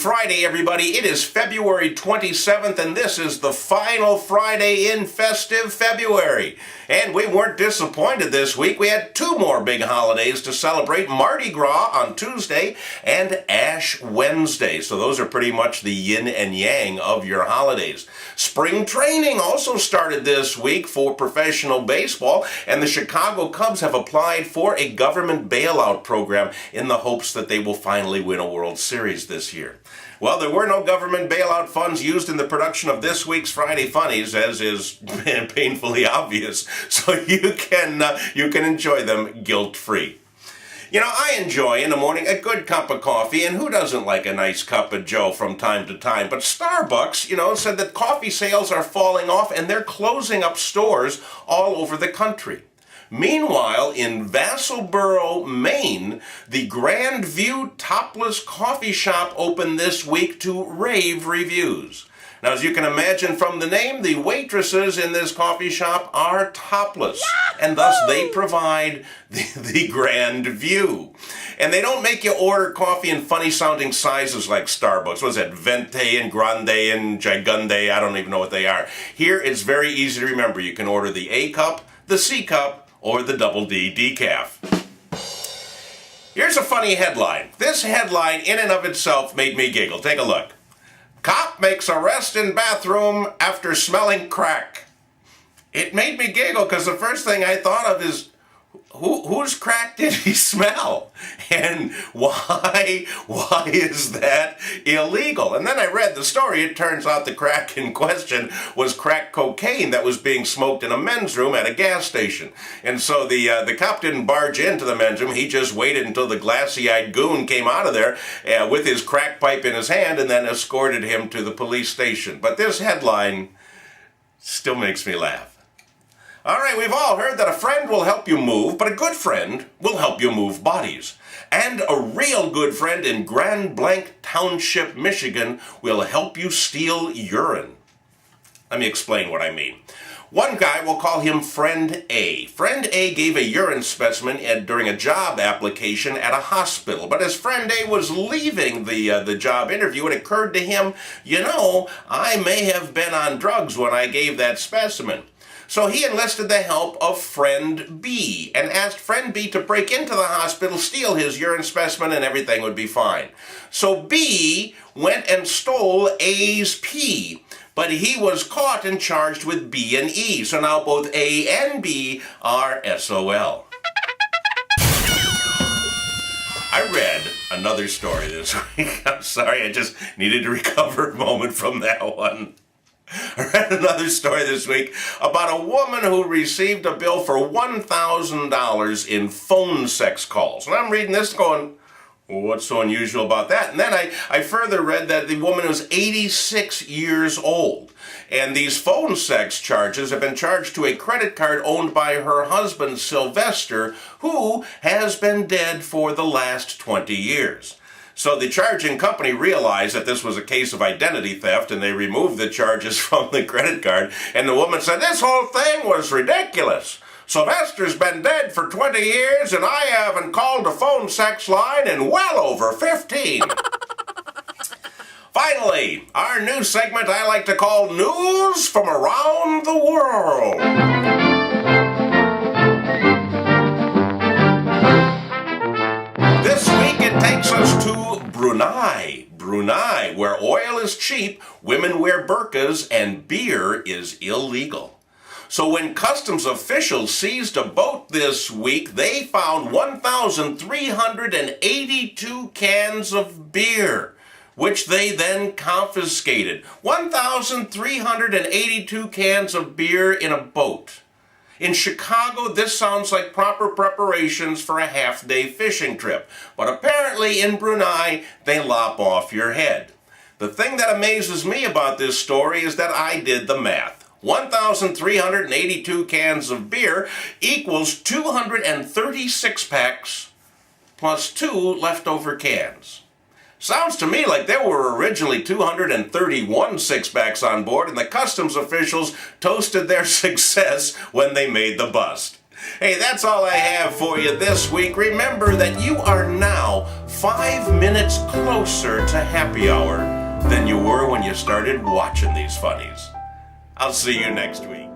Friday, everybody. It is February 27th, and this is the final Friday in festive February. And we weren't disappointed this week. We had two more big holidays to celebrate: Mardi Gras on Tuesday and Ash Wednesday. So those are pretty much the yin and yang of your holidays. Spring training also started this week for professional baseball, and the Chicago Cubs have applied for a government bailout program in the hopes that they will finally win a World Series this year. Well, there were no government bailout funds used in the production of this week's Friday Funnies, as is painfully obvious, so you can enjoy them guilt-free. You know, I enjoy in the morning a good cup of coffee, and who doesn't like a nice cup of joe from time to time? But Starbucks, said that coffee sales are falling off and they're closing up stores all over the country. Meanwhile, in Vassalboro, Maine, the Grand View Topless coffee shop opened this week to rave reviews. Now, as you can imagine from the name, the waitresses in this coffee shop are topless, and thus they provide the grand view. And they don't make you order coffee in funny-sounding sizes like Starbucks. What is that? Venti and Grande and Gigante? I don't even know what they are. Here, it's very easy to remember. You can order the A cup, the C cup, or the double D decaf. Here's a funny headline. This headline in and of itself made me giggle. Take a look. Cop makes arrest in bathroom after smelling crack. It made me giggle because the first thing I thought of is, whose crack did he smell? And why is that illegal? And then I read the story. It turns out the crack in question was crack cocaine that was being smoked in a men's room at a gas station. And so the cop didn't barge into the men's room. He just waited until the glassy-eyed goon came out of there with his crack pipe in his hand and then escorted him to the police station. But this headline still makes me laugh. All right, we've all heard that a friend will help you move, but a good friend will help you move bodies. And a real good friend in Grand Blanc Township, Michigan, will help you steal urine. Let me explain what I mean. One guy, we'll call him Friend A. Friend A gave a urine specimen during a job application at a hospital. But as Friend A was leaving the job interview, it occurred to him, I may have been on drugs when I gave that specimen. So he enlisted the help of Friend B and asked Friend B to break into the hospital, steal his urine specimen, and everything would be fine. So B went and stole A's pee, but he was caught and charged with B and E. So now both A and B are SOL. I read another story this week. I'm sorry, I just needed to recover a moment from that one. I read another story this week about a woman who received a bill for $1,000 in phone sex calls. And I'm reading this going, what's so unusual about that? And then I further read that the woman was 86 years old. And these phone sex charges have been charged to a credit card owned by her husband, Sylvester, who has been dead for the last 20 years. So the charging company realized that this was a case of identity theft, and they removed the charges from the credit card. And the woman said, this whole thing was ridiculous. Sylvester's been dead for 20 years, and I haven't called a phone sex line in well over 15. Finally, our new segment I like to call News from Around the World. Takes us to Brunei, where oil is cheap, women wear burqas, and beer is illegal. So when customs officials seized a boat this week, they found 1,382 cans of beer, which they then confiscated. 1,382 cans of beer in a boat. In Chicago, this sounds like proper preparations for a half-day fishing trip. But apparently in Brunei, they lop off your head. The thing that amazes me about this story is that I did the math. 1,382 cans of beer equals 236 packs plus 2 leftover cans. Sounds to me like there were originally 231 six-packs on board, and the customs officials toasted their success when they made the bust. Hey, that's all I have for you this week. Remember that you are now 5 minutes closer to happy hour than you were when you started watching these funnies. I'll see you next week.